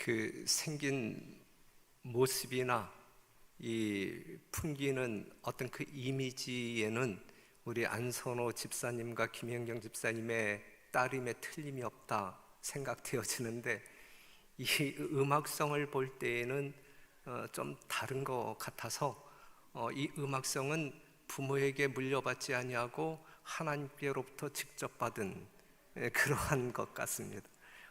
그 생긴 모습이나 이 풍기는 어떤 그 이미지에는 우리 안선호 집사님과 김현경 집사님의 딸임에 틀림이 없다 생각되어지는데, 이 음악성을 볼 때에는 좀 다른 것 같아서 이 음악성은 부모에게 물려받지 아니하고 하나님께로부터 직접 받은 그러한 것 같습니다.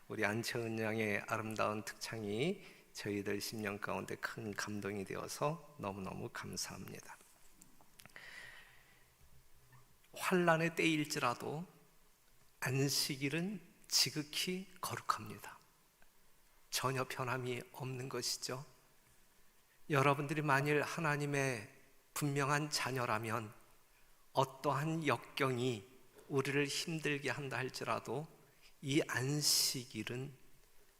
우리 안채은 양의 아름다운 특창이 저희들 심령 가운데 큰 감동이 되어서 너무너무 감사합니다. 환난의 때일지라도 안식일은 지극히 거룩합니다. 전혀 변함이 없는 것이죠. 여러분들이 만일 하나님의 분명한 자녀라면 어떠한 역경이 우리를 힘들게 한다 할지라도 이 안식일은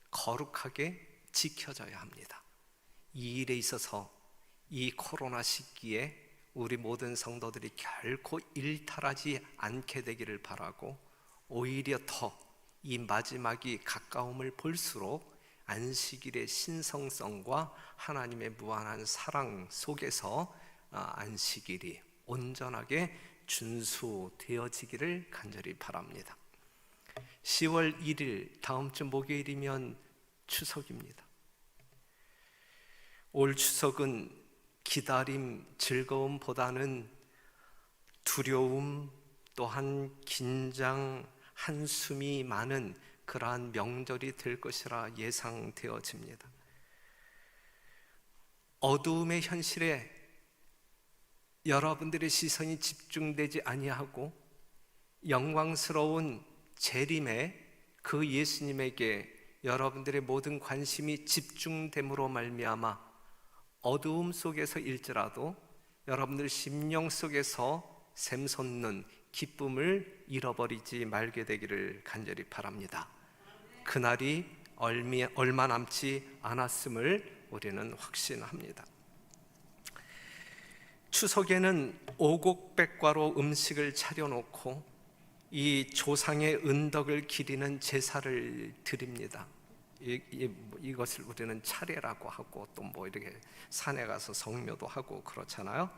거룩하게 지켜져야 합니다. 이 일에 있어서 이 코로나 시기에 우리 모든 성도들이 결코 일탈하지 않게 되기를 바라고, 오히려 더 이 마지막이 가까움을 볼수록 안식일의 신성성과 하나님의 무한한 사랑 속에서 안식일이 온전하게 준수되어지기를 간절히 바랍니다. 10월 1일 다음 주 목요일이면 추석입니다. 올 추석은 기다림, 즐거움보다는 두려움, 또한 긴장, 한숨이 많은 그러한 명절이 될 것이라 예상되어집니다. 어두움의 현실에 여러분들의 시선이 집중되지 아니하고 영광스러운 재림의 그 예수님에게 여러분들의 모든 관심이 집중됨으로 말미암아 어두움 속에서일지라도 여러분들 심령 속에서 샘솟는 기쁨을 잃어버리지 말게 되기를 간절히 바랍니다. 그날이 얼마 남지 않았음을 우리는 확신합니다. 추석에는 오곡백과로 음식을 차려놓고 이 조상의 은덕을 기리는 제사를 드립니다. 이것을 우리는 차례라고 하고 또 뭐 이렇게 산에 가서 성묘도 하고 그렇잖아요.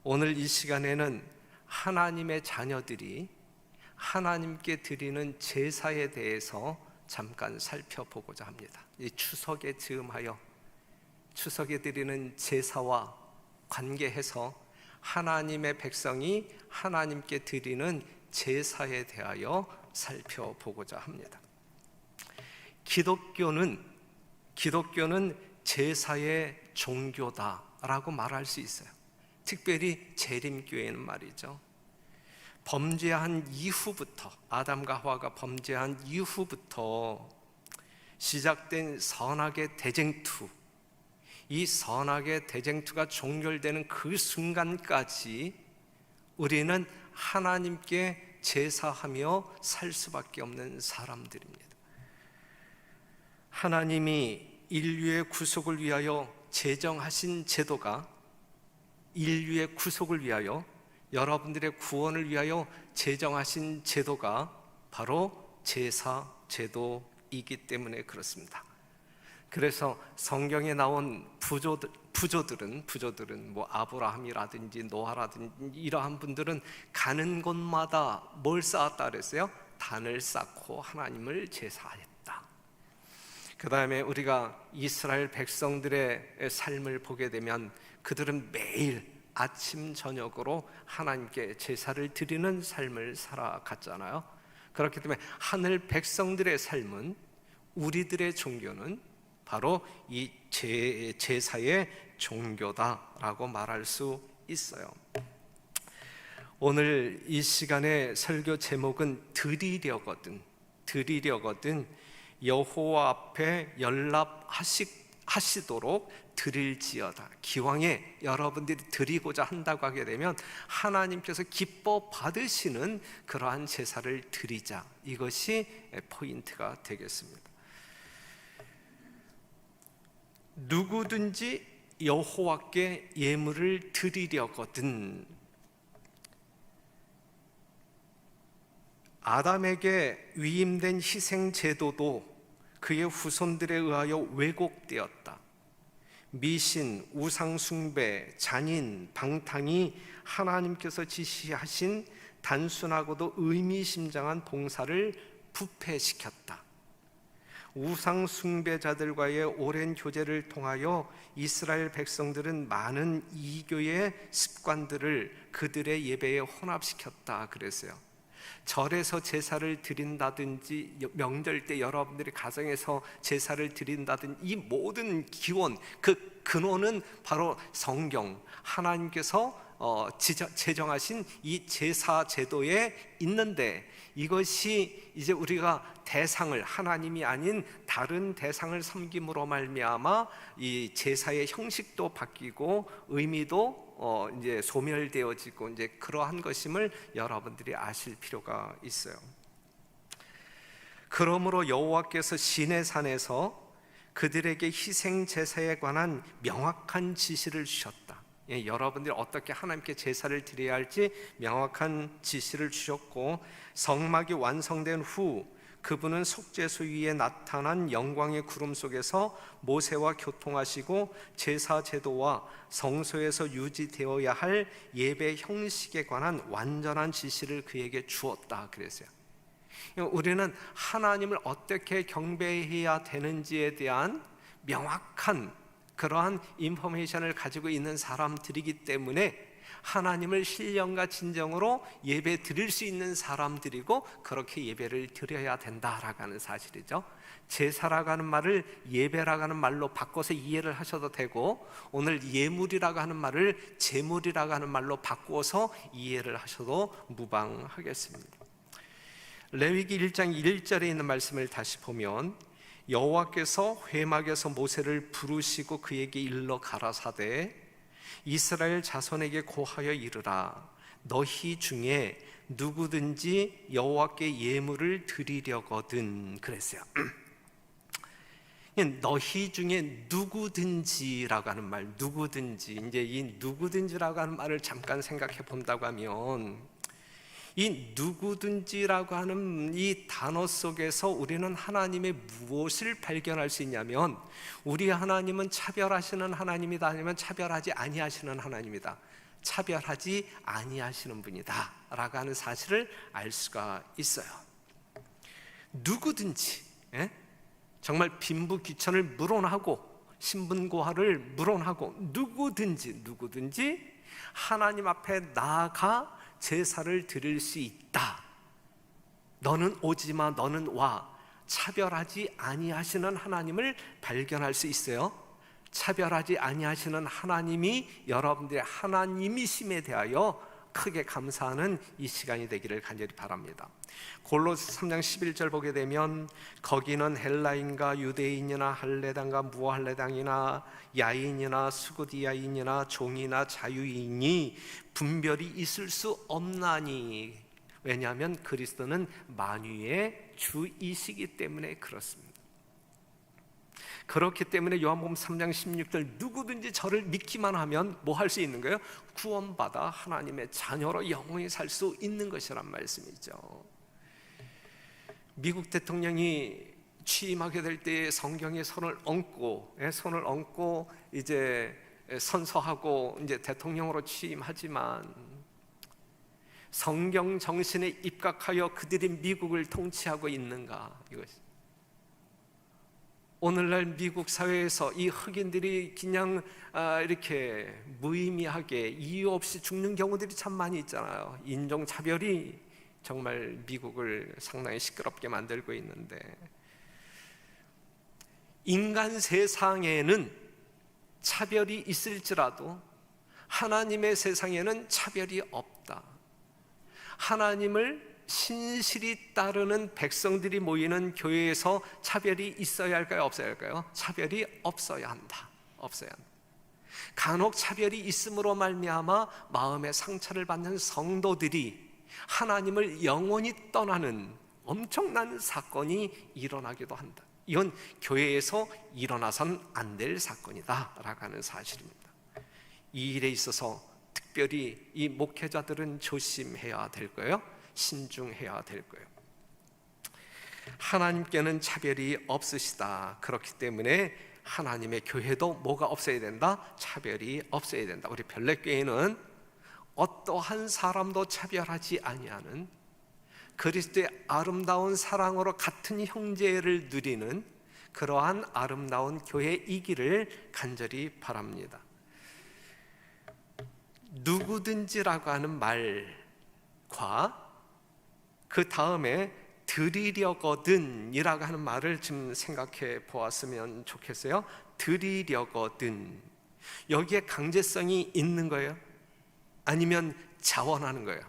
오늘 이 시간에는 하나님의 자녀들이 하나님께 드리는 제사에 대해서 잠깐 살펴보고자 합니다. 이 추석에 즈음하여 추석에 드리는 제사와 관계해서 하나님의 백성이 하나님께 드리는 제사에 대하여 살펴보고자 합니다. 기독교는 제사의 종교다라고 말할 수 있어요. 특별히 재림교회는 말이죠. 범죄한 이후부터, 아담과 하와가 범죄한 이후부터 시작된 선악의 대쟁투, 이 선악의 대쟁투가 종결되는 그 순간까지 우리는 하나님께 제사하며 살 수밖에 없는 사람들입니다. 하나님이 인류의 구속을 위하여 제정하신 제도가, 인류의 구속을 위하여 여러분들의 구원을 위하여 제정하신 제도가 바로 제사 제도이기 때문에 그렇습니다. 그래서 성경에 나온 부조들은 뭐 아브라함이라든지 노아라든지 이러한 분들은 가는 곳마다 뭘 쌓았다 그랬어요? 단을 쌓고 하나님을 제사했다. 그 다음에 우리가 이스라엘 백성들의 삶을 보게 되면 그들은 매일 아침 저녁으로 하나님께 제사를 드리는 삶을 살아갔잖아요. 그렇기 때문에 하늘 백성들의 삶은, 우리들의 종교는 바로 이 제사의 종교다라고 말할 수 있어요. 오늘 이 시간의 설교 제목은 드리려거든 여호와 앞에 연락하시도록 드릴지어다. 기왕에 여러분들이 드리고자 한다고 하게 되면 하나님께서 기뻐 받으시는 그러한 제사를 드리자. 이것이 포인트가 되겠습니다. 누구든지 여호와께 예물을 드리려거든. 아담에게 위임된 희생 제도도 그의 후손들에 의하여 왜곡되었다. 미신, 우상숭배, 잔인, 방탕이 하나님께서 지시하신 단순하고도 의미심장한 봉사를 부패시켰다. 우상숭배자들과의 오랜 교제를 통하여 이스라엘 백성들은 많은 이교의 습관들을 그들의 예배에 혼합시켰다 그랬어요. 절에서 제사를 드린다든지, 명절 때 여러분들이 가정에서 제사를 드린다든지, 이 모든 기원, 그 근원은 바로 성경, 하나님께서 제정하신 이 제사 제도에 있는데, 이것이 이제 우리가 대상을, 하나님이 아닌 다른 대상을 섬김으로 말미암아 이 제사의 형식도 바뀌고 의미도 이제 소멸되어지고, 이제 그러한 것임을 여러분들이 아실 필요가 있어요. 그러므로 여호와께서 시내산에서 그들에게 희생 제사에 관한 명확한 지시를 주셨다. 여러분들이 어떻게 하나님께 제사를 드려야 할지 명확한 지시를 주셨고, 성막이 완성된 후 그분은 속죄소 위에 나타난 영광의 구름 속에서 모세와 교통하시고 제사 제도와 성소에서 유지되어야 할 예배 형식에 관한 완전한 지시를 그에게 주었다 그랬어요. 우리는 하나님을 어떻게 경배해야 되는지에 대한 명확한 그러한 인포메이션을 가지고 있는 사람들이기 때문에 하나님을 신령과 진정으로 예배 드릴 수 있는 사람들이고, 그렇게 예배를 드려야 된다라고 하는 사실이죠. 제사라고 하는 말을 예배라고 하는 말로 바꿔서 이해를 하셔도 되고, 오늘 예물이라고 하는 말을 제물이라고 하는 말로 바꾸어서 이해를 하셔도 무방하겠습니다. 레위기 1장 1절에 있는 말씀을 다시 보면, 여호와께서 회막에서 모세를 부르시고 그에게 일러 가라사대 이스라엘 자손에게 고하여 이르라. 너희 중에 누구든지 여호와께 예물을 드리려거든 그랬어요. 너희 중에 누구든지라고 하는 말, 누구든지, 이제 이 누구든지라고 하는 말을 잠깐 생각해 본다고 하면, 이 누구든지라고 하는 이 단어 속에서 우리는 하나님의 무엇을 발견할 수 있냐면, 우리 하나님은 차별하시는 하나님이다, 아니면 차별하지 아니하시는 하나님이다. 차별하지 아니하시는 분이다 라고 하는 사실을 알 수가 있어요. 누구든지, 정말 빈부귀천을 물어나고 신분고하를 물어나고 누구든지 하나님 앞에 나아가 제사를 드릴 수 있다. 너는 오지마, 너는 와. 차별하지 아니하시는 하나님을 발견할 수 있어요. 차별하지 아니하시는 하나님이 여러분들의 하나님이심에 대하여 크게 감사하는 이 시간이 되기를 간절히 바랍니다. 골로새 3장 11절 보게 되면, 거기는 헬라인과 유대인이나 할레당과 무할레당이나 야인이나 수고디아인이나 종이나 자유인이 분별이 있을 수 없나니. 왜냐하면 그리스도는 만유의 주이시기 때문에 그렇습니다. 그렇기 때문에 요한복음 3장 16절, 누구든지 저를 믿기만 하면 뭐 할 수 있는 거예요? 구원받아 하나님의 자녀로 영원히 살 수 있는 것이란 말씀이죠. 미국 대통령이 취임하게 될 때 성경에 손을 얹고 이제 선서하고 이제 대통령으로 취임하지만, 성경 정신에 입각하여 그들이 미국을 통치하고 있는가? 이것이 오늘날 미국 사회에서 이 흑인들이 그냥 이렇게 무의미하게 이유 없이 죽는 경우들이 참 많이 있잖아요. 인종차별이 정말 미국을 상당히 시끄럽게 만들고 있는데, 인간 세상에는 차별이 있을지라도 하나님의 세상에는 차별이 없다. 하나님을 신실히 따르는 백성들이 모이는 교회에서 차별이 있어야 할까요? 없어야 할까요? 차별이 없어야 한다. 간혹 차별이 있음으로 말미암아 마음의 상처를 받는 성도들이 하나님을 영원히 떠나는 엄청난 사건이 일어나기도 한다. 이건 교회에서 일어나선 안 될 사건이다 라고 하는 사실입니다. 이 일에 있어서 특별히 이 목회자들은 조심해야 될 거예요. 신중해야 될 거예요. 하나님께는 차별이 없으시다. 그렇기 때문에 하나님의 교회도 뭐가 없어야 된다? 차별이 없어야 된다. 우리 별내교회는 어떠한 사람도 차별하지 아니하는 그리스도의 아름다운 사랑으로 같은 형제를 누리는 그러한 아름다운 교회이기를 간절히 바랍니다. 누구든지라고 하는 말과 그 다음에 드리려거든 이라고 하는 말을 좀 생각해 보았으면 좋겠어요. 드리려거든, 여기에 강제성이 있는 거예요? 아니면 자원하는 거예요?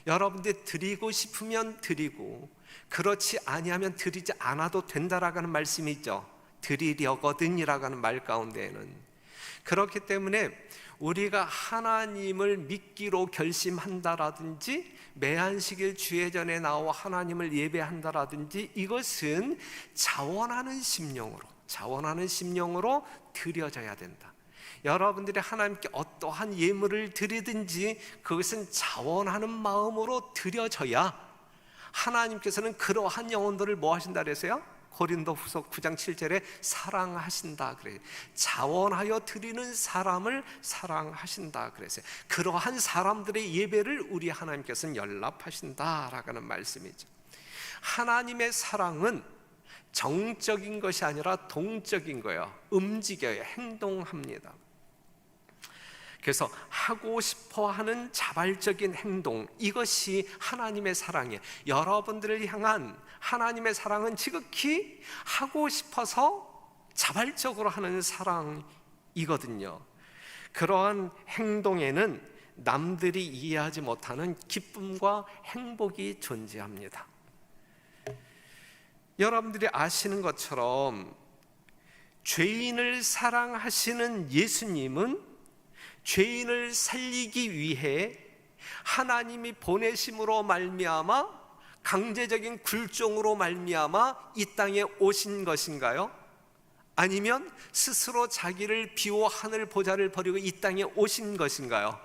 여러분들 드리고 싶으면 드리고 그렇지 아니하면 드리지 않아도 된다라고 하는 말씀이 있죠. 드리려거든 이라고 하는 말 가운데에는. 그렇기 때문에 우리가 하나님을 믿기로 결심한다라든지 매한식일 주예전에 나와 하나님을 예배한다라든지 이것은 자원하는 심령으로 드려져야 된다. 여러분들이 하나님께 어떠한 예물을 드리든지 그것은 자원하는 마음으로 드려져야 하나님께서는 그러한 영혼들을 뭐 하신다 그랬어요? 고린도후서 9장 7절에 사랑하신다 그래요. 자원하여 드리는 사람을 사랑하신다 그랬어요. 그러한 사람들의 예배를 우리 하나님께서는 연락하신다라고 하는 말씀이죠. 하나님의 사랑은 정적인 것이 아니라 동적인 거예요. 움직여요. 행동합니다. 그래서 하고 싶어 하는 자발적인 행동, 이것이 하나님의 사랑이에요. 여러분들을 향한 하나님의 사랑은 지극히 하고 싶어서 자발적으로 하는 사랑이거든요. 그러한 행동에는 남들이 이해하지 못하는 기쁨과 행복이 존재합니다. 여러분들이 아시는 것처럼 죄인을 사랑하시는 예수님은 죄인을 살리기 위해 하나님이 보내심으로 말미암아 강제적인 굴종으로 말미암아 이 땅에 오신 것인가요? 아니면 스스로 자기를 비워 하늘 보좌를 버리고 이 땅에 오신 것인가요?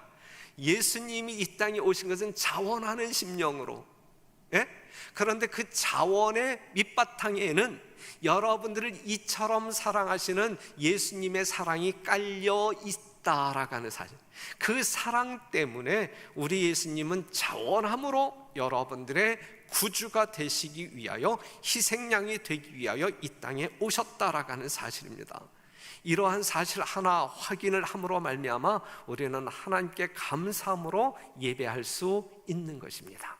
예수님이 이 땅에 오신 것은 자원하는 심령으로, 예? 그런데 그 자원의 밑바탕에는 여러분들을 이처럼 사랑하시는 예수님의 사랑이 깔려 있다라고 하는 사실, 그 사랑 때문에 우리 예수님은 자원함으로 여러분들의 구주가 되시기 위하여, 희생양이 되기 위하여 이 땅에 오셨다라고 하는 사실입니다. 이러한 사실 하나 확인을 함으로 말미암아 우리는 하나님께 감사함으로 예배할 수 있는 것입니다.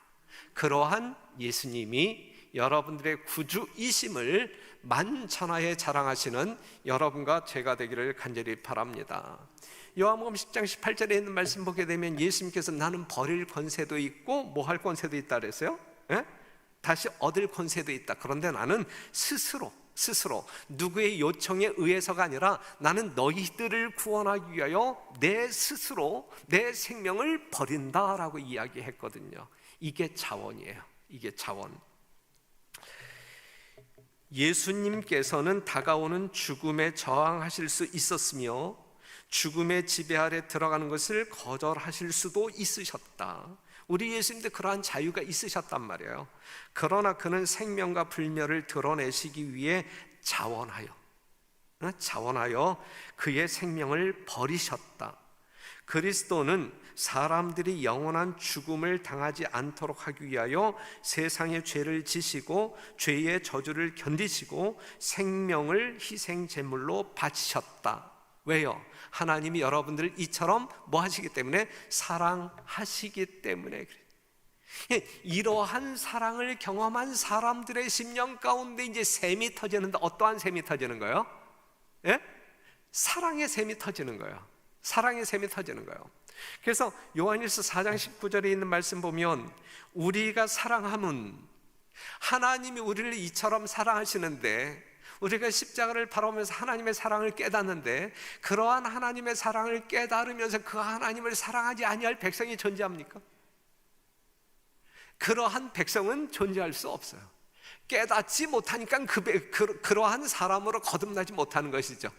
그러한 예수님이 여러분들의 구주이심을 만천하에 자랑하시는 여러분과 제가 되기를 간절히 바랍니다. 요한복음 10장 18절에 있는 말씀 보게 되면 예수님께서 나는 버릴 권세도 있고 뭐 할 권세도 있다 그랬어요? 예? 다시 얻을 권세도 있다. 그런데 나는 스스로 누구의 요청에 의해서가 아니라 나는 너희들을 구원하기 위하여 내 스스로 내 생명을 버린다라고 이야기했거든요. 이게 자원이에요. 이게 자원. 예수님께서는 다가오는 죽음에 저항하실 수 있었으며 죽음의 지배 아래 들어가는 것을 거절하실 수도 있으셨다. 우리 예수님도 그러한 자유가 있으셨단 말이에요. 그러나 그는 생명과 불멸을 드러내시기 위해 자원하여 그의 생명을 버리셨다. 그리스도는 사람들이 영원한 죽음을 당하지 않도록 하기 위하여 세상의 죄를 지시고 죄의 저주를 견디시고 생명을 희생 제물로 바치셨다. 왜요? 하나님이 여러분들을 이처럼 뭐 하시기 때문에? 사랑하시기 때문에 그래요. 이러한 사랑을 경험한 사람들의 심령 가운데 이제 샘이 터지는데, 어떠한 샘이 터지는 거예요? 예? 사랑의 샘이 터지는 거예요. 사랑의 샘이 터지는 거예요. 그래서 요한일서 4장 19절에 있는 말씀 보면 우리가 사랑함은, 하나님이 우리를 이처럼 사랑하시는데 우리가 십자가를 바라보면서 하나님의 사랑을 깨닫는데, 그러한 하나님의 사랑을 깨달으면서 그 하나님을 사랑하지 아니할 백성이 존재합니까? 그러한 백성은 존재할 수 없어요. 깨닫지 못하니까 그러한 사람으로 거듭나지 못하는 것이죠.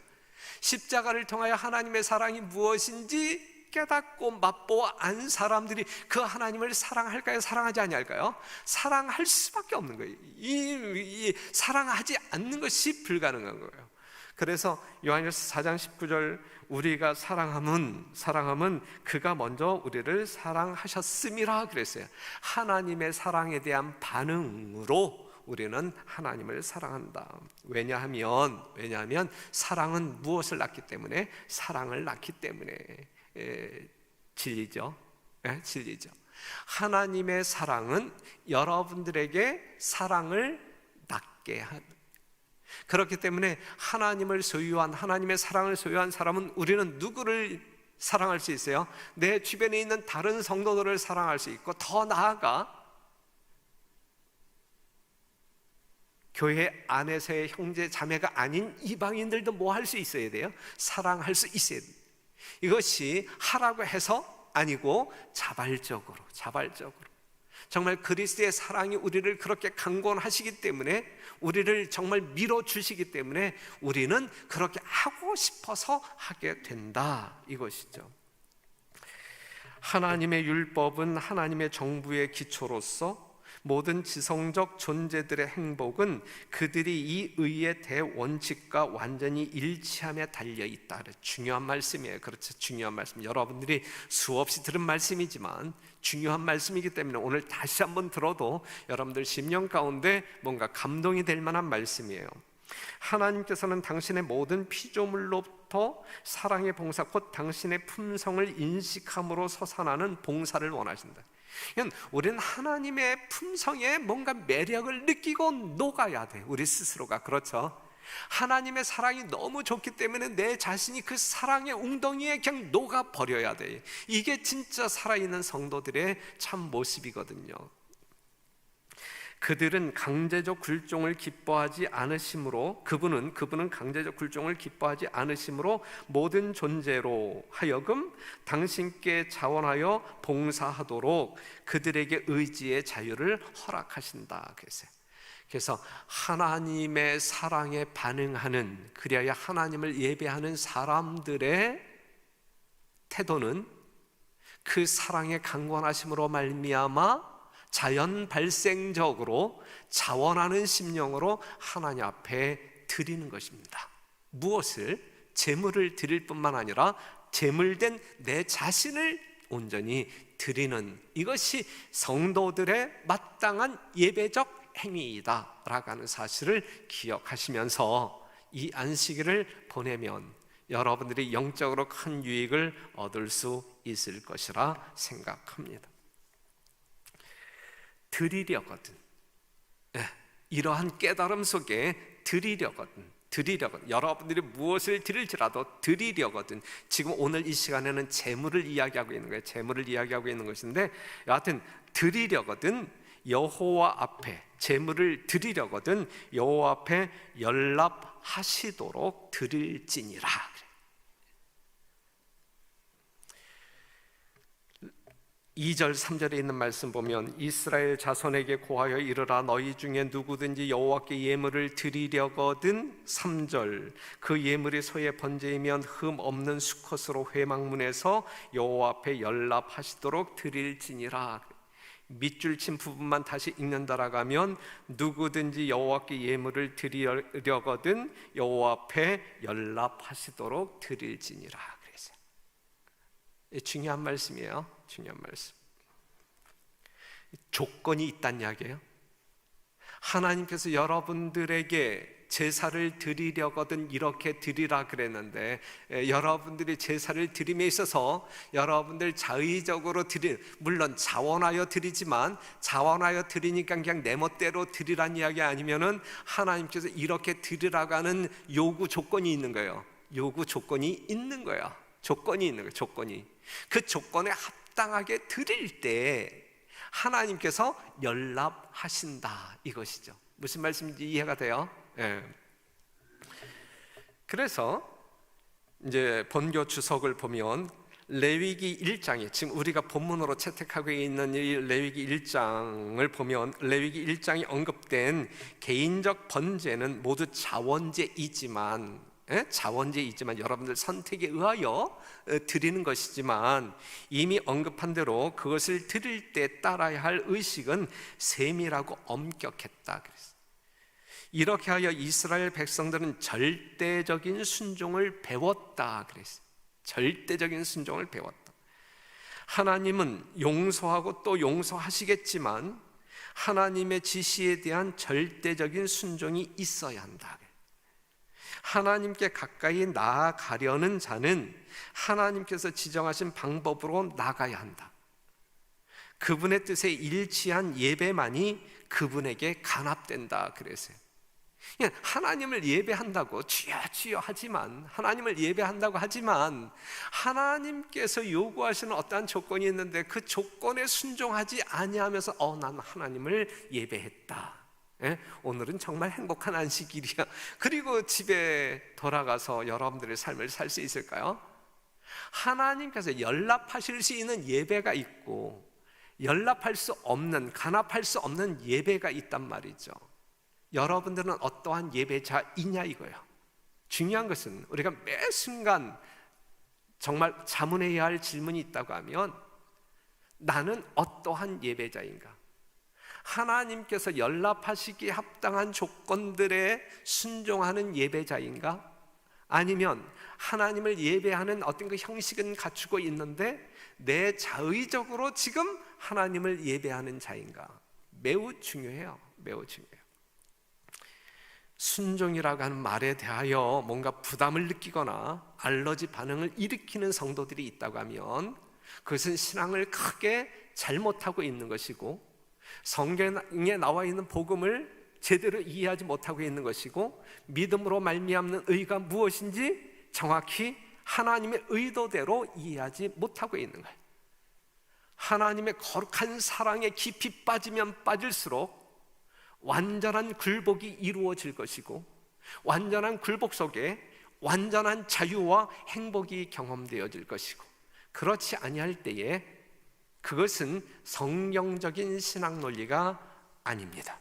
십자가를 통하여 하나님의 사랑이 무엇인지 깨닫고 맛보아 사람들이 그 하나님을 사랑할까요? 사랑하지 아니할까요? 사랑할 수밖에 없는 거예요. 이 사랑하지 않는 것이 불가능한 거예요. 그래서 요한일서 4장 19절, 우리가 사랑함은 그가 먼저 우리를 사랑하셨음이라 그랬어요. 하나님의 사랑에 대한 반응으로 우리는 하나님을 사랑한다. 왜냐하면 사랑은 무엇을 낳기 때문에? 사랑을 낳기 때문에 진리죠. 진리죠. 하나님의 사랑은 여러분들에게 사랑을 낳게 하는. 그렇기 때문에 하나님의 사랑을 소유한 사람은 우리는 누구를 사랑할 수 있어요? 내 주변에 있는 다른 성도들을 사랑할 수 있고, 더 나아가 교회 안에서의 형제 자매가 아닌 이방인들도 뭐 할 수 있어야 돼요? 사랑할 수 있어야 돼요. 이것이 하라고 해서 아니고 자발적으로 정말 그리스도의 사랑이 우리를 그렇게 강권하시기 때문에, 우리를 정말 밀어주시기 때문에 우리는 그렇게 하고 싶어서 하게 된다, 이것이죠. 하나님의 율법은 하나님의 정부의 기초로서 모든 지성적 존재들의 행복은 그들이 이 의의 대원칙과 완전히 일치함에 달려있다. 중요한 말씀이에요. 그렇죠, 중요한 말씀. 여러분들이 수없이 들은 말씀이지만 중요한 말씀이기 때문에 오늘 다시 한번 들어도 여러분들 심령 가운데 뭔가 감동이 될 만한 말씀이에요. 하나님께서는 당신의 모든 피조물로부터 사랑의 봉사, 곧 당신의 품성을 인식함으로 솟아나는 봉사를 원하신다. 우리는 하나님의 품성에 뭔가 매력을 느끼고 녹아야 돼, 우리 스스로가. 그렇죠? 하나님의 사랑이 너무 좋기 때문에 내 자신이 그 사랑의 웅덩이에 그냥 녹아버려야 돼. 이게 진짜 살아있는 성도들의 참 모습이거든요. 그들은 강제적 굴종을 기뻐하지 않으심으로, 그분은 강제적 굴종을 기뻐하지 않으심으로 모든 존재로 하여금 당신께 자원하여 봉사하도록 그들에게 의지의 자유를 허락하신다 그랬어요. 그래서 하나님의 사랑에 반응하는, 그래야 하나님을 예배하는 사람들의 태도는 그 사랑의 강권하심으로 말미암아 자연 발생적으로 자원하는 심령으로 하나님 앞에 드리는 것입니다. 무엇을? 제물을 드릴 뿐만 아니라 제물된 내 자신을 온전히 드리는, 이것이 성도들의 마땅한 예배적 행위이다 라고 하는 사실을 기억하시면서 이 안식일을 보내면 여러분들이 영적으로 큰 유익을 얻을 수 있을 것이라 생각합니다. 드리려거든, 이러한 깨달음 속에 드리려거든, 여러분들이 무엇을 드릴지라도 드리려거든. 지금 오늘 이 시간에는 재물을 이야기하고 있는 거예요. 재물을 이야기하고 있는 것인데, 여하튼 드리려거든 여호와 앞에, 재물을 드리려거든 여호와 앞에 연락하시도록 드릴지니라. 2절 3절에 있는 말씀 보면, 이스라엘 자손에게 고하여 이르라, 너희 중에 누구든지 여호와께 예물을 드리려거든, 3절, 그 예물이 소의 번제이면 흠 없는 수컷으로 회막문에서 여호와 앞에 연락하시도록 드릴지니라. 밑줄 친 부분만 다시 읽는다라고 하면, 누구든지 여호와께 예물을 드리려거든 여호와 앞에 연락하시도록 드릴지니라 그랬어요. 중요한 말씀이에요. 중요한 말씀. 조건이 있다는 이야기예요. 하나님께서 여러분들에게 제사를 드리려거든 이렇게 드리라 그랬는데, 여러분들이 제사를 드림에 있어서 여러분들 자의적으로 물론 자원하여 드리지만, 자원하여 드리니까 그냥 내 멋대로 드리란 이야기 아니면은 하나님께서 이렇게 드리라고 하는 요구 조건이 있는 거예요. 요구 조건이 있는 거야. 조건이 있는 거예요. 조건이. 그 조건에 합당하게 드릴 때 하나님께서 연락하신다, 이것이죠. 무슨 말씀인지 이해가 돼요? 예. 그래서 이제 번교 주석을 보면 레위기 1장에, 지금 우리가 본문으로 채택하고 있는 이 레위기 1장을 보면, 레위기 1장이 언급된 개인적 번제는 모두 자원제이지만 자원제이지만 여러분들 선택에 의하여 드리는 것이지만, 이미 언급한 대로 그것을 드릴 때 따라야 할 의식은 세밀하고 엄격했다 그랬어요. 이렇게 하여 이스라엘 백성들은 절대적인 순종을 배웠다 그랬어요. 절대적인 순종을 배웠다. 하나님은 용서하고 또 용서하시겠지만 하나님의 지시에 대한 절대적인 순종이 있어야 한다. 하나님께 가까이 나아가려는 자는 하나님께서 지정하신 방법으로 나가야 한다. 그분의 뜻에 일치한 예배만이 그분에게 간합된다 그랬어요. 하나님을 예배한다고 주여 주여 하지만, 하나님을 예배한다고 하지만 하나님께서 요구하시는 어떠한 조건이 있는데 그 조건에 순종하지 아니하면서 난 하나님을 예배했다, 오늘은 정말 행복한 안식일이야, 그리고 집에 돌아가서 여러분들의 삶을 살 수 있을까요? 하나님께서 연락하실 수 있는 예배가 있고 연락할 수 없는, 간합할 수 없는 예배가 있단 말이죠. 여러분들은 어떠한 예배자이냐 이거예요. 중요한 것은 우리가 매 순간 정말 자문해야 할 질문이 있다고 하면, 나는 어떠한 예배자인가? 하나님께서 연락하시기에 합당한 조건들에 순종하는 예배자인가? 아니면 하나님을 예배하는 어떤 그 형식은 갖추고 있는데 내 자의적으로 지금 하나님을 예배하는 자인가? 매우 중요해요. 매우 중요해요. 순종이라고 하는 말에 대하여 뭔가 부담을 느끼거나 알러지 반응을 일으키는 성도들이 있다고 하면 그것은 신앙을 크게 잘못하고 있는 것이고, 성경에 나와 있는 복음을 제대로 이해하지 못하고 있는 것이고, 믿음으로 말미암는 의가 무엇인지 정확히 하나님의 의도대로 이해하지 못하고 있는 거예요. 하나님의 거룩한 사랑에 깊이 빠지면 빠질수록 완전한 굴복이 이루어질 것이고, 완전한 굴복 속에 완전한 자유와 행복이 경험되어질 것이고, 그렇지 아니할 때에 그것은 성경적인 신앙 논리가 아닙니다.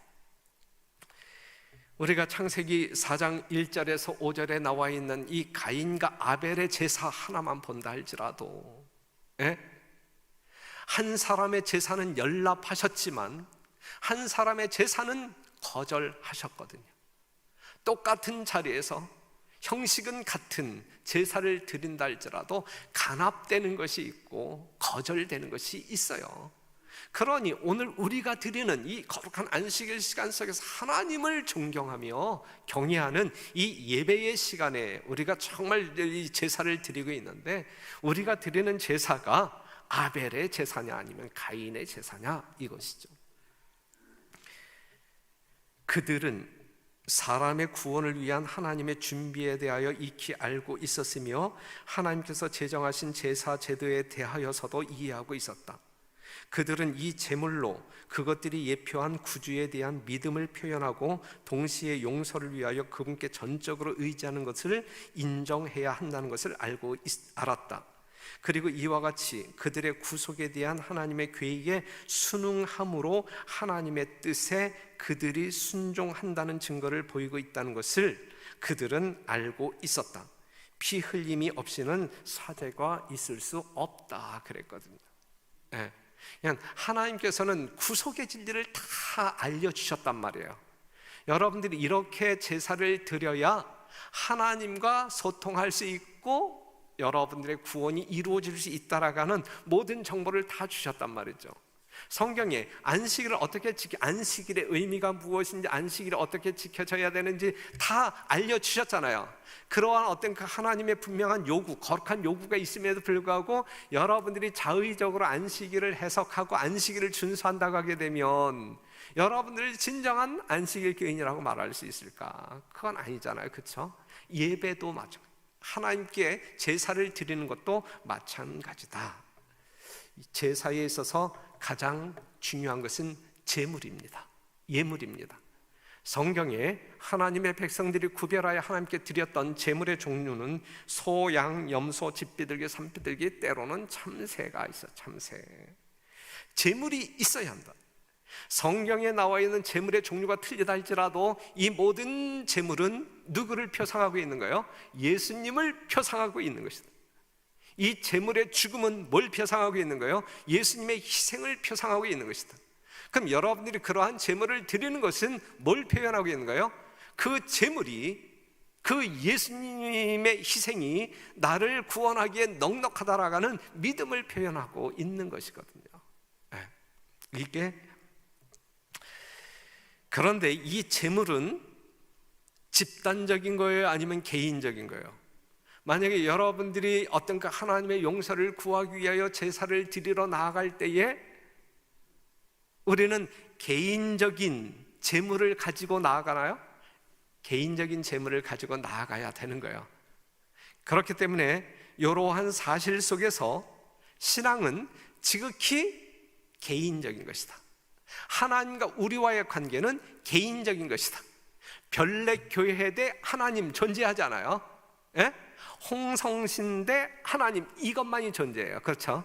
우리가 창세기 4장 1절에서 5절에 나와 있는 이 가인과 아벨의 제사 하나만 본다 할지라도, 한 사람의 제사는 연락하셨지만 한 사람의 제사는 거절하셨거든요. 똑같은 자리에서 형식은 같은 제사를 드린다 할지라도 간합되는 것이 있고 거절되는 것이 있어요. 그러니 오늘 우리가 드리는 이 거룩한 안식일 시간 속에서 하나님을 존경하며 경외하는 이 예배의 시간에 우리가 정말 이 제사를 드리고 있는데, 우리가 드리는 제사가 아벨의 제사냐 아니면 가인의 제사냐 이것이죠. 그들은 사람의 구원을 위한 하나님의 준비에 대하여 익히 알고 있었으며 하나님께서 제정하신 제사 제도에 대하여서도 이해하고 있었다. 그들은 이 제물로 그것들이 예표한 구주에 대한 믿음을 표현하고 동시에 용서를 위하여 그분께 전적으로 의지하는 것을 인정해야 한다는 것을 알았다. 그리고 이와 같이 그들의 구속에 대한 하나님의 계획에 순응함으로 하나님의 뜻에 그들이 순종한다는 증거를 보이고 있다는 것을 그들은 알고 있었다. 피 흘림이 없이는 사죄가 있을 수 없다 그랬거든요. 그냥 하나님께서는 구속의 진리를 다 알려주셨단 말이에요. 여러분들이 이렇게 제사를 드려야 하나님과 소통할 수 있고 여러분들의 구원이 이루어질 수 있다라는 모든 정보를 다 주셨단 말이죠. 성경에 안식일을 어떻게 안식일의 의미가 무엇인지, 안식일이 어떻게 지켜져야 되는지 다 알려주셨잖아요. 그러한 어떤 그 하나님의 분명한 요구, 거룩한 요구가 있음에도 불구하고 여러분들이 자의적으로 안식일을 해석하고 안식일을 준수한다고 하게 되면 여러분들이 진정한 안식일 교인이라고 말할 수 있을까? 그건 아니잖아요. 그렇죠? 예배도 마찬가지, 하나님께 제사를 드리는 것도 마찬가지다. 제사에 있어서 가장 중요한 것은 제물입니다. 예물입니다. 성경에 하나님의 백성들이 구별하여 하나님께 드렸던 제물의 종류는 소, 양, 염소, 집비둘기, 산비둘기, 때로는 참새가 있어. 참새. 제물이 있어야 한다. 성경에 나와 있는 제물의 종류가 틀리다 할지라도 이 모든 제물은 누구를 표상하고 있는 거예요? 예수님을 표상하고 있는 것이다. 이 제물의 죽음은 뭘 표상하고 있는 거예요? 예수님의 희생을 표상하고 있는 것이다. 그럼 여러분들이 그러한 제물을 드리는 것은 뭘 표현하고 있는 거예요? 그 제물이, 그 예수님의 희생이 나를 구원하기에 넉넉하다라는 믿음을 표현하고 있는 것이거든요. 이게, 그런데 이 제물은 집단적인 거예요? 아니면 개인적인 거예요? 만약에 여러분들이 어떤 그 하나님의 용서를 구하기 위하여 제사를 드리러 나아갈 때에 우리는 개인적인 제물을 가지고 나아가나요? 개인적인 제물을 가지고 나아가야 되는 거예요. 그렇기 때문에 이러한 사실 속에서 신앙은 지극히 개인적인 것이다. 하나님과 우리와의 관계는 개인적인 것이다. 별내교회 대 하나님 존재하지 않아요. 예? 홍성신 대 하나님, 이것만이 존재해요. 그렇죠?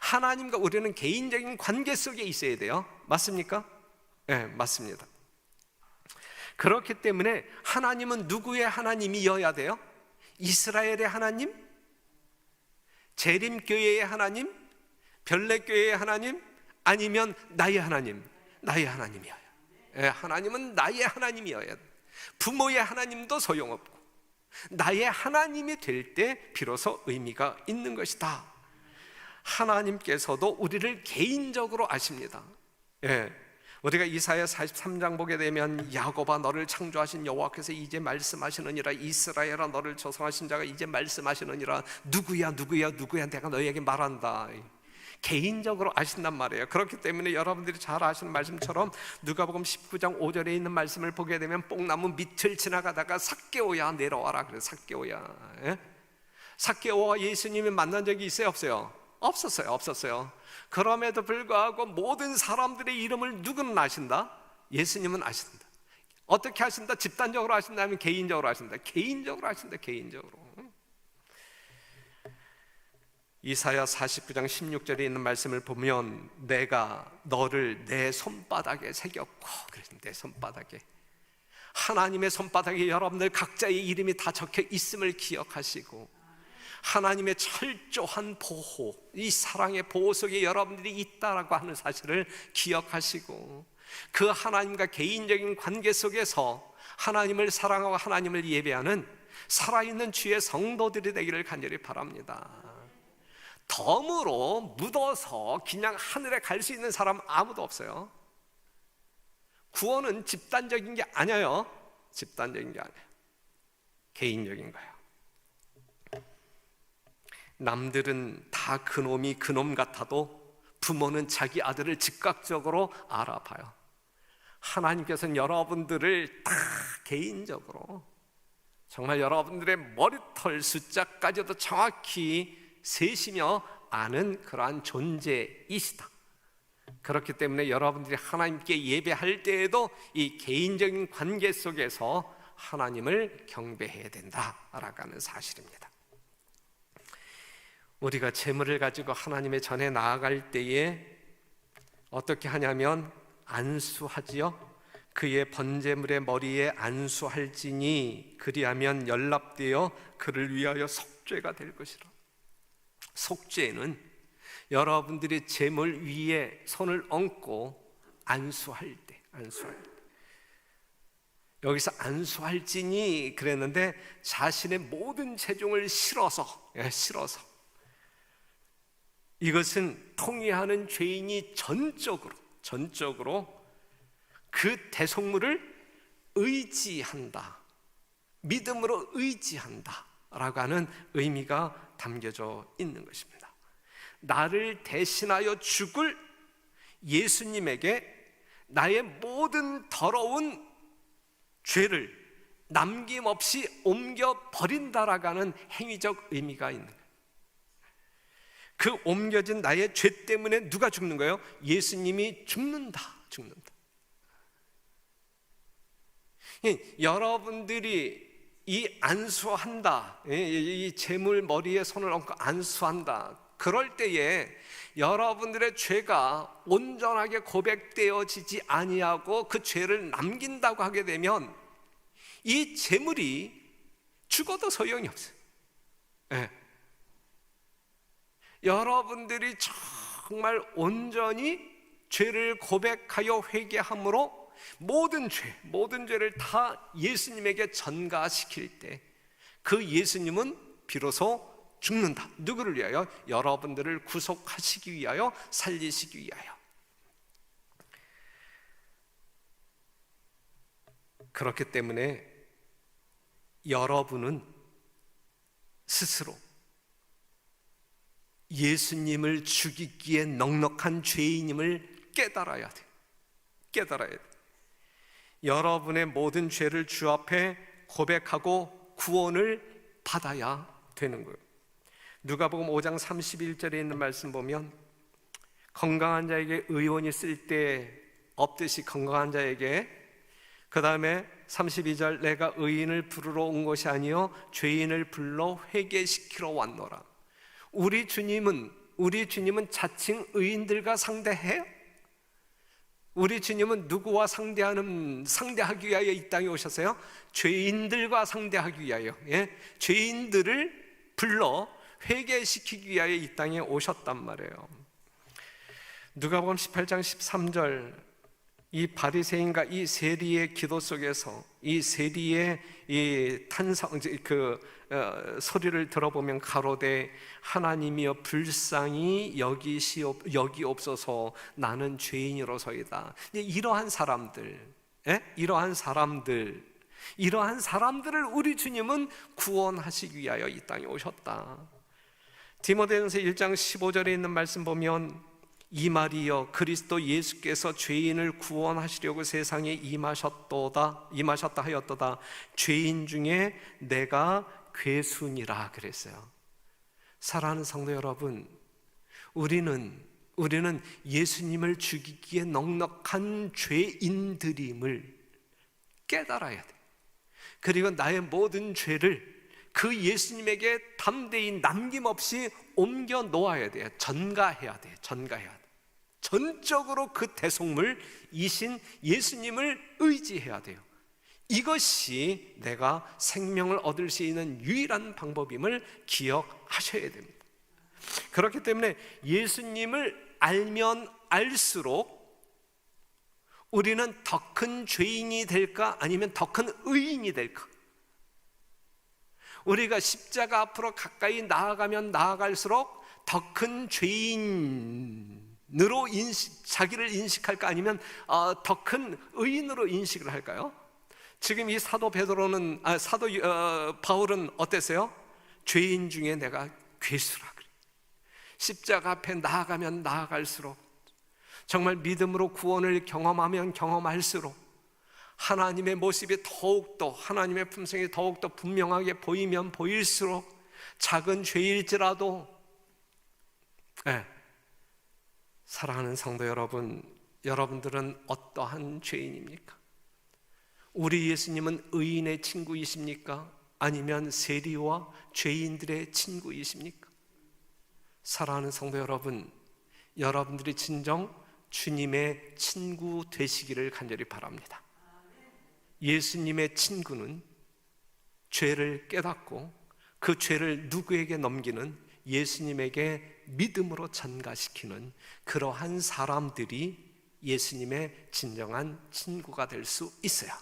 하나님과 우리는 개인적인 관계 속에 있어야 돼요. 맞습니까? 네, 맞습니다. 그렇기 때문에 하나님은 누구의 하나님이어야 돼요? 이스라엘의 하나님? 재림교회의 하나님? 별내교회의 하나님? 아니면 나의 하나님? 나의 하나님이어야 해요. 네, 하나님은 나의 하나님이어야 돼요. 부모의 하나님도 소용없고 나의 하나님이 될 때 비로소 의미가 있는 것이다. 하나님께서도 우리를 개인적으로 아십니다. 예. 우리가 이사야 43장 보게 되면 야곱아 너를 창조하신 여호와께서 이제 말씀하시느니라, 이스라엘아 너를 조성하신 자가 이제 말씀하시느니라. 누구야 내가 너희에게 말한다. 개인적으로 아신단 말이에요. 그렇기 때문에 여러분들이 잘 아시는 말씀처럼 누가복음 19장 5절에 있는 말씀을 보게 되면 뽕나무 밑을 지나가다가 삭개오야 내려와라. 그래서 삭개오야. 예? 삭개오와 예수님이 만난 적이 있어요? 없어요? 없었어요. 그럼에도 불구하고 모든 사람들의 이름을 누구는 아신다? 예수님은 아신다. 어떻게 아신다? 집단적으로 아신다? 아니면 개인적으로 아신다? 개인적으로 아신다. 개인적으로. 이사야 49장 16절에 있는 말씀을 보면 내가 너를 내 손바닥에 새겼고, 그래서 내 손바닥에, 하나님의 손바닥에 여러분들 각자의 이름이 다 적혀 있음을 기억하시고 하나님의 철저한 보호, 이 사랑의 보호 속에 여러분들이 있다라고 하는 사실을 기억하시고 그 하나님과 개인적인 관계 속에서 하나님을 사랑하고 하나님을 예배하는 살아있는 주의 성도들이 되기를 간절히 바랍니다. 덤으로 묻어서 그냥 하늘에 갈 수 있는 사람 아무도 없어요. 구원은 집단적인 게 아니에요. 집단적인 게 아니에요. 개인적인 거예요. 남들은 다 그놈이 그놈 같아도 부모는 자기 아들을 즉각적으로 알아봐요. 하나님께서는 여러분들을 다 개인적으로 정말 여러분들의 머리털 숫자까지도 정확히 세시며 아는 그러한 존재이시다. 그렇기 때문에 여러분들이 하나님께 예배할 때에도 이 개인적인 관계 속에서 하나님을 경배해야 된다라고 하는 사실입니다. 우리가 제물을 가지고 하나님의 전에 나아갈 때에 어떻게 하냐면 안수하지요. 그의 번제물의 머리에 안수할지니 그리하면 연락되어 그를 위하여 속죄가 될 것이라. 속죄는 여러분들이 제물 위에 손을 얹고 안수할 때, 여기서 안수할지니 그랬는데 자신의 모든 체중을 실어서 이것은 통회하는 죄인이 전적으로 그 대속물을 의지한다, 믿음으로 의지한다 라고 하는 의미가 담겨져 있는 것입니다. 나를 대신하여 죽을 예수님에게 나의 모든 더러운 죄를 남김없이 옮겨버린다라고 하는 행위적 의미가 있는 거예요. 그 옮겨진 나의 죄 때문에 누가 죽는 거예요? 예수님이 죽는다. 여러분들이 이 안수한다, 이 제물 머리에 손을 얹고 안수한다, 그럴 때에 여러분들의 죄가 온전하게 고백되어지지 아니하고 그 죄를 남긴다고 하게 되면 이 재물이 죽어도 소용이 없어요. 네. 여러분들이 정말 온전히 죄를 고백하여 회개함으로 모든 죄를 다 예수님에게 전가시킬 때 그 예수님은 비로소 죽는다. 누구를 위하여? 여러분들을 구속하시기 위하여, 살리시기 위하여. 그렇기 때문에 여러분은 스스로 예수님을 죽이기에 넉넉한 죄인임을 깨달아야 돼요. 깨달아야 돼요. 여러분의 모든 죄를 주 앞에 고백하고 구원을 받아야 되는 거예요. 누가복음 5장 31절에 있는 말씀 보면 건강한 자에게 의원이 쓸 때 없듯이 건강한 자에게, 그 다음에 32절 내가 의인을 부르러 온 것이 아니요 죄인을 불러 회개시키러 왔노라. 우리 주님은 자칭 의인들과 상대해요? 우리 주님은 누구와 상대하기 위하여 이 땅에 오셨어요? 죄인들과 상대하기 위하여, 죄인들을 불러 회개시키기 위하여 이 땅에 오셨단 말이에요. 누가복음 18장 13절, 이 바리새인과 이 세리의 기도 속에서 이 세리의 이 탄성, 소리를 들어보면 가로되 하나님이여 불쌍히 여기옵소서 나는 죄인이로소이다. 이러한 사람들을 우리 주님은 구원하시기 위하여 이 땅에 오셨다. 디모데전서 1장 15절에 있는 말씀 보면 이 말이여 그리스도 예수께서 죄인을 구원하시려고 세상에 임하셨다 하였도다. 죄인 중에 내가 괴순이라 그랬어요. 사랑하는 성도 여러분, 우리는 예수님을 죽이기에 넉넉한 죄인들임을 깨달아야 돼. 그리고 나의 모든 죄를 그 예수님에게 담대히 남김없이 옮겨 놓아야 돼요. 전가해야 돼. 전적으로 그 대속물이신 예수님을 의지해야 돼요. 이것이 내가 생명을 얻을 수 있는 유일한 방법임을 기억하셔야 됩니다. 그렇기 때문에 예수님을 알면 알수록 우리는 더 큰 죄인이 될까 아니면 더 큰 의인이 될까? 우리가 십자가 앞으로 가까이 나아가면 나아갈수록 더 큰 죄인으로 자기를 인식할까 아니면 더 큰 의인으로 인식을 할까요? 지금 이 사도 바울은 어땠어요? 죄인 중에 내가 괴수라 그래. 십자가 앞에 나아가면 나아갈수록, 정말 믿음으로 구원을 경험하면 경험할수록 하나님의 모습이 더욱더, 하나님의 품성이 더욱더 분명하게 보이면 보일수록 작은 죄일지라도, 사랑하는 성도 여러분, 여러분들은 어떠한 죄인입니까? 우리 예수님은 의인의 친구이십니까? 아니면 세리와 죄인들의 친구이십니까? 사랑하는 성도 여러분, 여러분들이 진정 주님의 친구 되시기를 간절히 바랍니다. 예수님의 친구는 죄를 깨닫고 그 죄를 누구에게 넘기는, 예수님에게 믿음으로 전가시키는 그러한 사람들이 예수님의 진정한 친구가 될 수 있어요.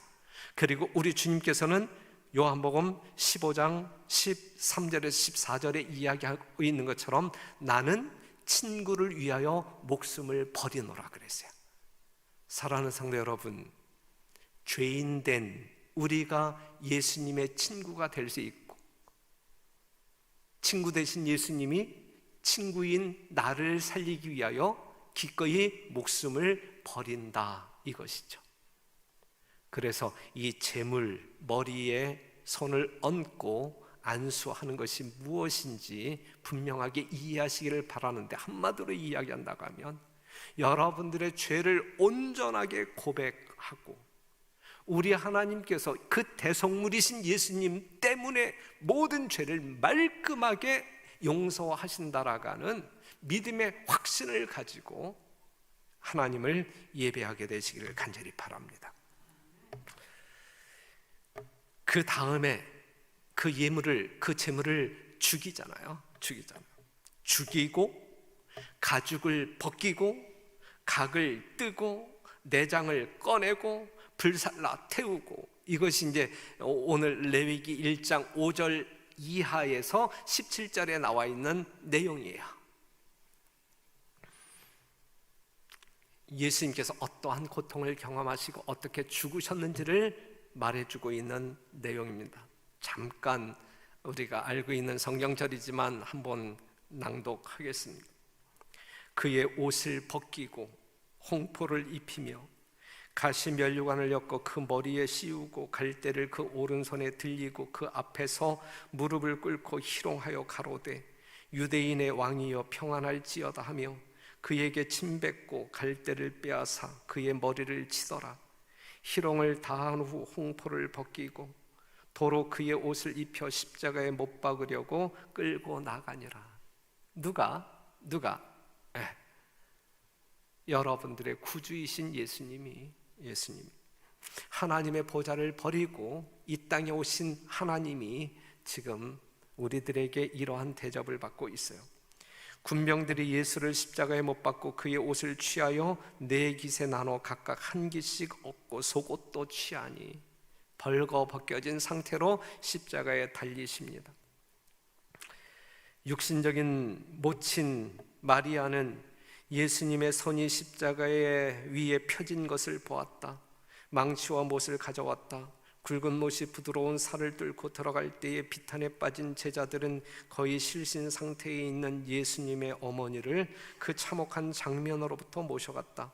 그리고 우리 주님께서는 요한복음 15장 13절에서 14절에 이야기하고 있는 것처럼 나는 친구를 위하여 목숨을 버리노라 그랬어요. 사랑하는 성도 여러분, 죄인된 우리가 예수님의 친구가 될 수 있고, 친구 되신 예수님이 친구인 나를 살리기 위하여 기꺼이 목숨을 버린다, 이것이죠. 그래서 이 재물, 머리에 손을 얹고 안수하는 것이 무엇인지 분명하게 이해하시기를 바라는데, 한마디로 이야기한다고 하면 여러분들의 죄를 온전하게 고백하고 우리 하나님께서 그 대속물이신 예수님 때문에 모든 죄를 말끔하게 용서하신다라고 하는 믿음의 확신을 가지고 하나님을 예배하게 되시기를 간절히 바랍니다. 그 다음에 그 재물을 죽이잖아요. 죽이고 가죽을 벗기고 각을 뜨고 내장을 꺼내고 불살라 태우고, 이것이 이제 오늘 레위기 1장 5절 이하에서 17절에 나와 있는 내용이에요. 예수님께서 어떠한 고통을 경험하시고 어떻게 죽으셨는지를 말해주고 있는 내용입니다. 잠깐 우리가 알고 있는 성경절이지만 한번 낭독하겠습니다. 그의 옷을 벗기고 홍포를 입히며 가시 면류관을 엮어 그 머리에 씌우고 갈대를 그 오른손에 들리고 그 앞에서 무릎을 꿇고 희롱하여 가로되 유대인의 왕이여 평안할지어다 하며 그에게 침 뱉고 갈대를 빼앗아 그의 머리를 치더라. 희롱을 다한 후 홍포를 벗기고 도로 그의 옷을 입혀 십자가에 못 박으려고 끌고 나가니라. 누가? 여러분들의 구주이신 예수님이 하나님의 보좌를 버리고 이 땅에 오신 하나님이 지금 우리들에게 이러한 대접을 받고 있어요. 군병들이 예수를 십자가에 못 박고 그의 옷을 취하여 네 깃에 나눠 각각 한 깃씩 얻고 속옷도 취하니 벌거 벗겨진 상태로 십자가에 달리십니다. 육신적인 모친 마리아는 예수님의 손이 십자가에 위에 펴진 것을 보았다. 망치와 못을 가져왔다. 굵은 못이 부드러운 살을 뚫고 들어갈 때에 비탄에 빠진 제자들은 거의 실신 상태에 있는 예수님의 어머니를 그 참혹한 장면으로부터 모셔갔다.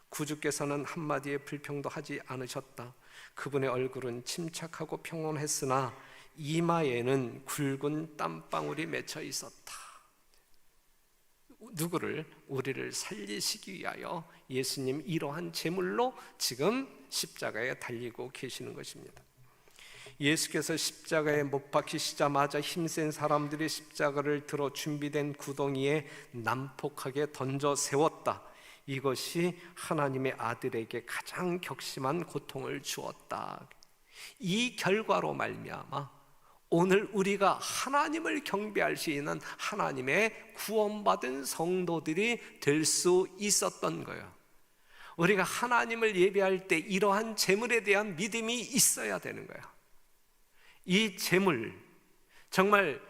구주께서는 한마디의 불평도 하지 않으셨다. 그분의 얼굴은 침착하고 평온했으나 이마에는 굵은 땀방울이 맺혀 있었다. 누구를? 우리를 살리시기 위하여 예수님 이러한 제물로 지금 십자가에 달리고 계시는 것입니다. 예수께서 십자가에 못 박히시자마자 힘센 사람들이 십자가를 들어 준비된 구덩이에 난폭하게 던져 세웠다. 이것이 하나님의 아들에게 가장 격심한 고통을 주었다. 이 결과로 말미암아 오늘 우리가 하나님을 경배할 수 있는 하나님의 구원받은 성도들이 될 수 있었던 거예요. 우리가 하나님을 예배할 때 이러한 제물에 대한 믿음이 있어야 되는 거예요. 이 제물, 정말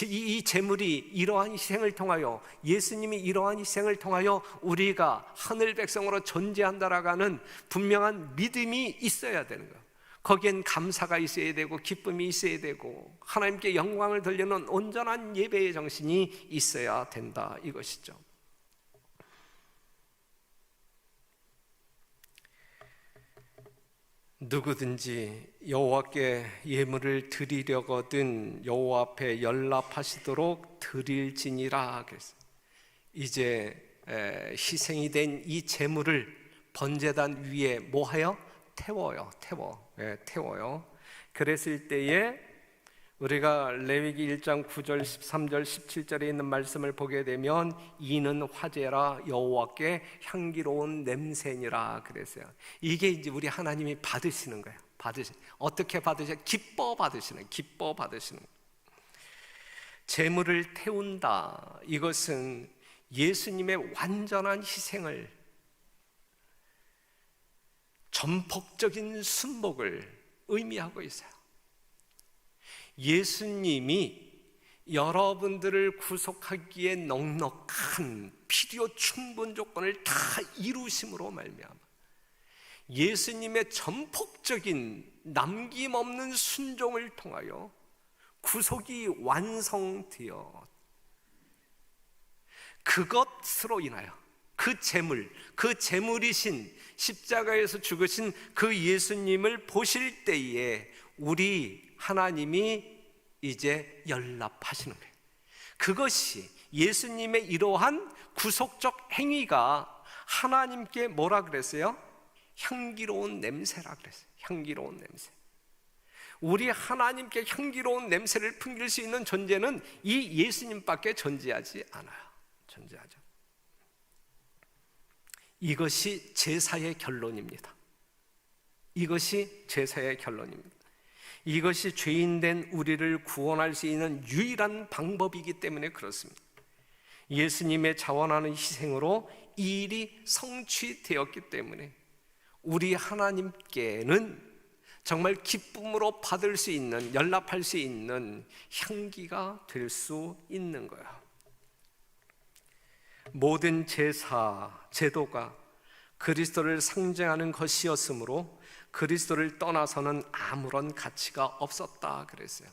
이 제물이 이러한 희생을 통하여, 예수님이 이러한 희생을 통하여 우리가 하늘 백성으로 존재한다라고 하는 분명한 믿음이 있어야 되는 거예요. 거기엔 감사가 있어야 되고 기쁨이 있어야 되고 하나님께 영광을 돌리는 온전한 예배의 정신이 있어야 된다, 이것이죠. 누구든지 여호와께 예물을 드리려거든 여호와 앞에 연락하시도록 드릴지니라 그랬어요. 이제 희생이 된 이 제물을 번제단 위에 뭐하여? 태워요. 그랬을 때에 우리가 레위기 1장 9절, 13절, 17절에 있는 말씀을 보게 되면 이는 화제라 여호와께 향기로운 냄새니라 그랬어요. 이게 이제 우리 하나님이 받으시는 거예요. 어떻게 받으셔? 기뻐 받으시는. 제물을 태운다. 이것은 예수님의 완전한 희생을, 전폭적인 순복을 의미하고 있어요. 예수님이 여러분들을 구속하기에 넉넉한 필요 충분 조건을 다 이루심으로 말미암아 예수님의 전폭적인 남김없는 순종을 통하여 구속이 완성되어 그것으로 인하여 그 제물이신 십자가에서 죽으신 그 예수님을 보실 때에 우리 하나님이 이제 연락하시는 거예요. 그것이 예수님의 이러한 구속적 행위가 하나님께 뭐라 그랬어요? 향기로운 냄새라 그랬어요. 향기로운 냄새. 우리 하나님께 향기로운 냄새를 풍길 수 있는 존재는 이 예수님밖에 존재하지 않아요. 존재하죠. 이것이 제사의 결론입니다. 이것이 제사의 결론입니다. 이것이 죄인된 우리를 구원할 수 있는 유일한 방법이기 때문에 그렇습니다. 예수님의 자원하는 희생으로 이 일이 성취되었기 때문에 우리 하나님께는 정말 기쁨으로 받을 수 있는, 연락할 수 있는 향기가 될 수 있는 거예요. 모든 제사, 제도가 그리스도를 상징하는 것이었으므로 그리스도를 떠나서는 아무런 가치가 없었다 그랬어요.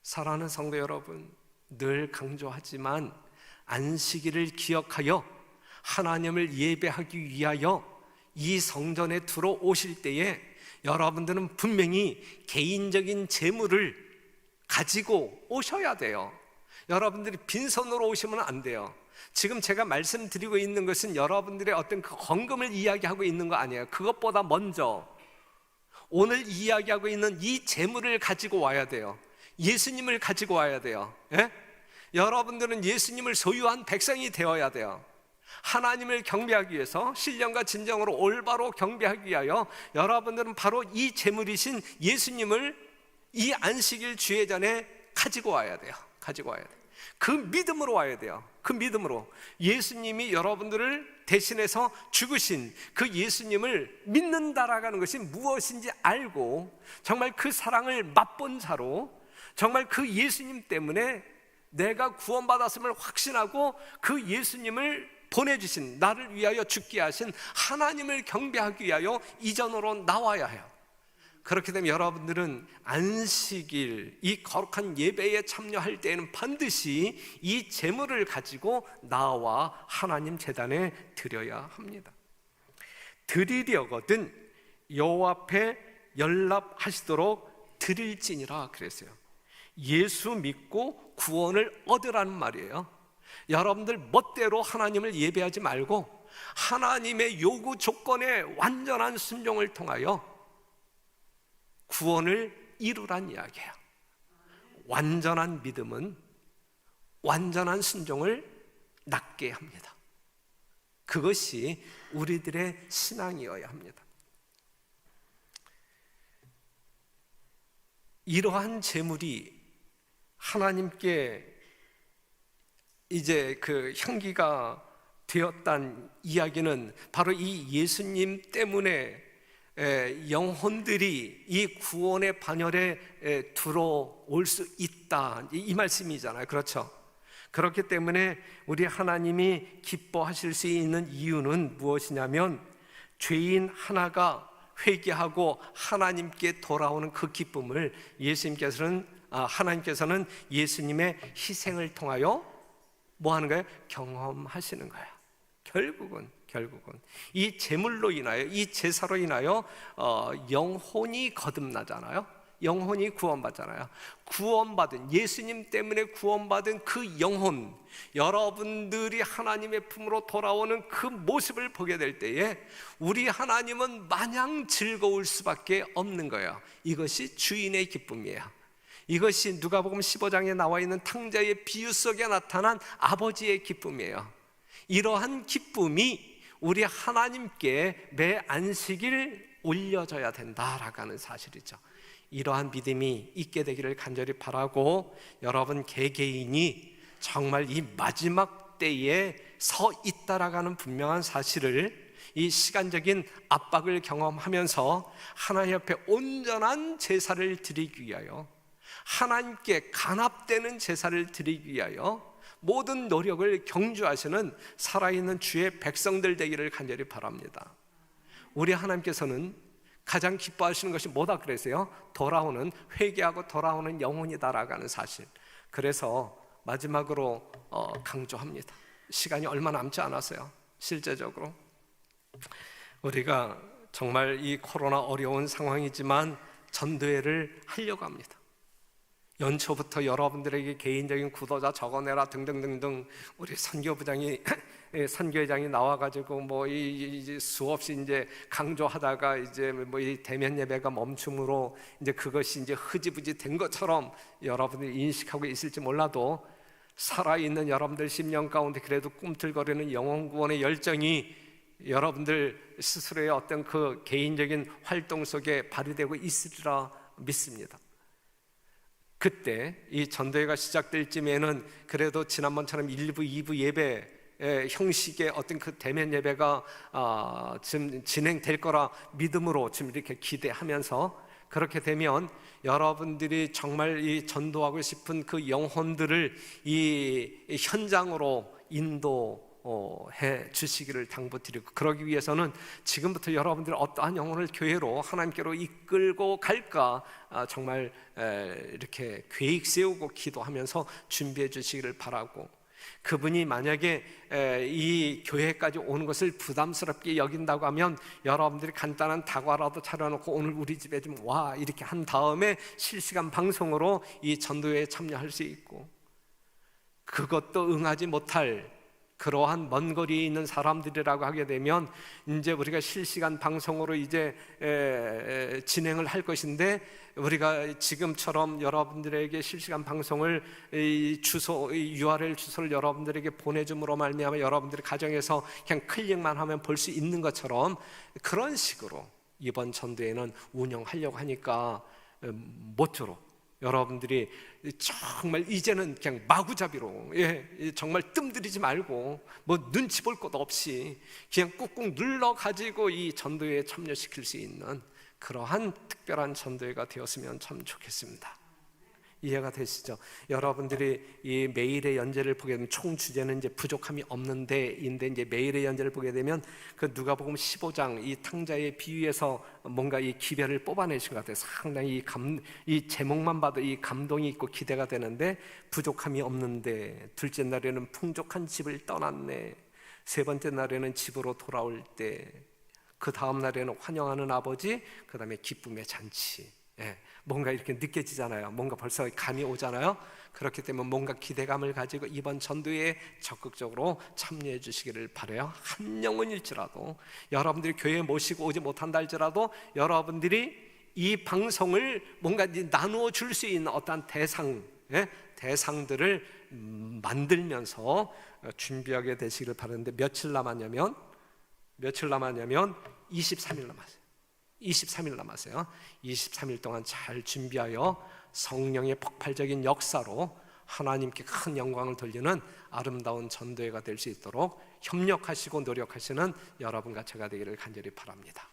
사랑하는 성도 여러분, 늘 강조하지만 안식일을 기억하여 하나님을 예배하기 위하여 이 성전에 들어오실 때에 여러분들은 분명히 개인적인 재물을 가지고 오셔야 돼요. 여러분들이 빈손으로 오시면 안 돼요. 지금 제가 말씀드리고 있는 것은 여러분들의 어떤 그 헌금을 이야기하고 있는 거 아니에요. 그것보다 먼저 오늘 이야기하고 있는 이 재물을 가지고 와야 돼요. 예수님을 가지고 와야 돼요. 예? 여러분들은 예수님을 소유한 백성이 되어야 돼요. 하나님을 경배하기 위해서, 신령과 진정으로 올바로 경배하기 위하여 여러분들은 바로 이 재물이신 예수님을 이 안식일 주예전에 가지고 와야 돼요. 가지고 와야 돼요. 그 믿음으로 와야 돼요. 그 믿음으로 예수님이 여러분들을 대신해서 죽으신 그 예수님을 믿는다라는 것이 무엇인지 알고 정말 그 사랑을 맛본 자로, 정말 그 예수님 때문에 내가 구원받았음을 확신하고 그 예수님을 보내주신, 나를 위하여 죽게 하신 하나님을 경배하기 위하여 이전으로 나와야 해요. 그렇게 되면 여러분들은 안식일, 이 거룩한 예배에 참여할 때에는 반드시 이 제물을 가지고 나와 하나님 제단에 드려야 합니다. 드리려거든 여호와 앞에 연락하시도록 드릴지니라 그랬어요. 예수 믿고 구원을 얻으라는 말이에요. 여러분들 멋대로 하나님을 예배하지 말고 하나님의 요구 조건에 완전한 순종을 통하여 구원을 이루란 이야기예요. 완전한 믿음은 완전한 순종을 낳게 합니다. 그것이 우리들의 신앙이어야 합니다. 이러한 제물이 하나님께 이제 그 향기가 되었단 이야기는 바로 이 예수님 때문에 영혼들이 이 구원의 반열에 들어올 수 있다, 이 말씀이잖아요. 그렇죠? 그렇기 때문에 우리 하나님이 기뻐하실 수 있는 이유는 무엇이냐면 죄인 하나가 회개하고 하나님께 돌아오는 그 기쁨을 하나님께서는 예수님의 희생을 통하여 뭐 하는 거예요? 경험하시는 거예요. 결국은 이 제물로 인하여, 이 제사로 인하여 영혼이 거듭나잖아요. 영혼이 구원받잖아요. 구원받은, 예수님 때문에 구원받은 그 영혼, 여러분들이 하나님의 품으로 돌아오는 그 모습을 보게 될 때에 우리 하나님은 마냥 즐거울 수밖에 없는 거예요. 이것이 주인의 기쁨이에요. 이것이 누가복음 15장에 나와 있는 탕자의 비유 속에 나타난 아버지의 기쁨이에요. 이러한 기쁨이 우리 하나님께 매 안식일 올려져야 된다라고 하는 사실이죠. 이러한 믿음이 있게 되기를 간절히 바라고, 여러분 개개인이 정말 이 마지막 때에 서 있다라고 하는 분명한 사실을, 이 시간적인 압박을 경험하면서 하나님 앞에 온전한 제사를 드리기 위하여, 하나님께 간합되는 제사를 드리기 위하여 모든 노력을 경주하시는 살아있는 주의 백성들 되기를 간절히 바랍니다. 우리 하나님께서는 가장 기뻐하시는 것이 뭐다 그랬어요? 돌아오는, 회개하고 돌아오는 영혼이다라고 하는 사실. 그래서 마지막으로 강조합니다. 시간이 얼마 남지 않았어요. 실제적으로 우리가 정말 이 코로나 어려운 상황이지만 전도회를 하려고 합니다. 연초부터 여러분들에게 개인적인 구도자 적어내라 등등등등 우리 선교회장이 나와가지고 뭐 이 수없이 이제 강조하다가 이제 뭐 이 대면 예배가 멈춤으로 이제 그것이 이제 흐지부지 된 것처럼 여러분들이 인식하고 있을지 몰라도 살아있는 여러분들 심령 가운데 그래도 꿈틀거리는 영혼 구원의 열정이 여러분들 스스로의 어떤 그 개인적인 활동 속에 발휘되고 있으리라 믿습니다. 그때 이 전도회가 시작될 쯤에는 그래도 지난번처럼 1부, 2부 예배 형식의 어떤 그 대면 예배가 지금 진행될 거라 믿음으로 지금 이렇게 기대하면서, 그렇게 되면 여러분들이 정말 이 전도하고 싶은 그 영혼들을 이 현장으로 인도해 주시기를 당부드리고, 그러기 위해서는 지금부터 여러분들이 어떠한 영혼을 교회로 하나님께로 이끌고 갈까 정말 이렇게 계획 세우고 기도하면서 준비해 주시기를 바라고, 그분이 만약에 이 교회까지 오는 것을 부담스럽게 여긴다고 하면 여러분들이 간단한 다과라도 차려놓고 오늘 우리 집에 좀 와 이렇게 한 다음에 실시간 방송으로 이 전도회에 참여할 수 있고, 그것도 응하지 못할 그러한 먼 거리에 있는 사람들이라고 하게 되면 이제 우리가 실시간 방송으로 이제 진행을 할 것인데, 우리가 지금처럼 여러분들에게 실시간 방송을 주소, URL 주소를 여러분들에게 보내줌으로 말미암아 여러분들이 가정에서 그냥 클릭만 하면 볼 수 있는 것처럼, 그런 식으로 이번 전도회는 운영하려고 하니까 모쪼록 여러분들이 정말 이제는 그냥 마구잡이로, 정말 뜸들이지 말고 뭐 눈치 볼 것 없이 그냥 꾹꾹 눌러 가지고 이 전도회에 참여시킬 수 있는 그러한 특별한 전도회가 되었으면 참 좋겠습니다. 이해가 되시죠? 여러분들이 이 매일의 연재를 보게 되면 총 주제는 이제 부족함이 없는데인데, 이제 매일의 연재를 보게 되면 그 누가복음 15장 이 탕자의 비유에서 뭔가 이 기별을 뽑아내신 것 같아요. 상당히 이 제목만 봐도 이 감동이 있고 기대가 되는데, 부족함이 없는데, 둘째 날에는 풍족한 집을 떠났네, 세 번째 날에는 집으로 돌아올 때, 그 다음 날에는 환영하는 아버지, 그 다음에 기쁨의 잔치. 뭔가 이렇게 느껴지잖아요. 뭔가 벌써 감이 오잖아요. 그렇기 때문에 뭔가 기대감을 가지고 이번 전도회에 적극적으로 참여해 주시기를 바라요. 한 영혼일지라도, 여러분들이 교회에 모시고 오지 못한다 할지라도 여러분들이 이 방송을 뭔가 나누어 줄 수 있는 어떠한 대상들을 만들면서 준비하게 되시기를 바라는데, 며칠 남았냐면 23일 남았어요. 23일 남았어요. 23일 동안 잘 준비하여 성령의 폭발적인 역사로 하나님께 큰 영광을 돌리는 아름다운 전도회가 될 수 있도록 협력하시고 노력하시는 여러분과 제가 되기를 간절히 바랍니다.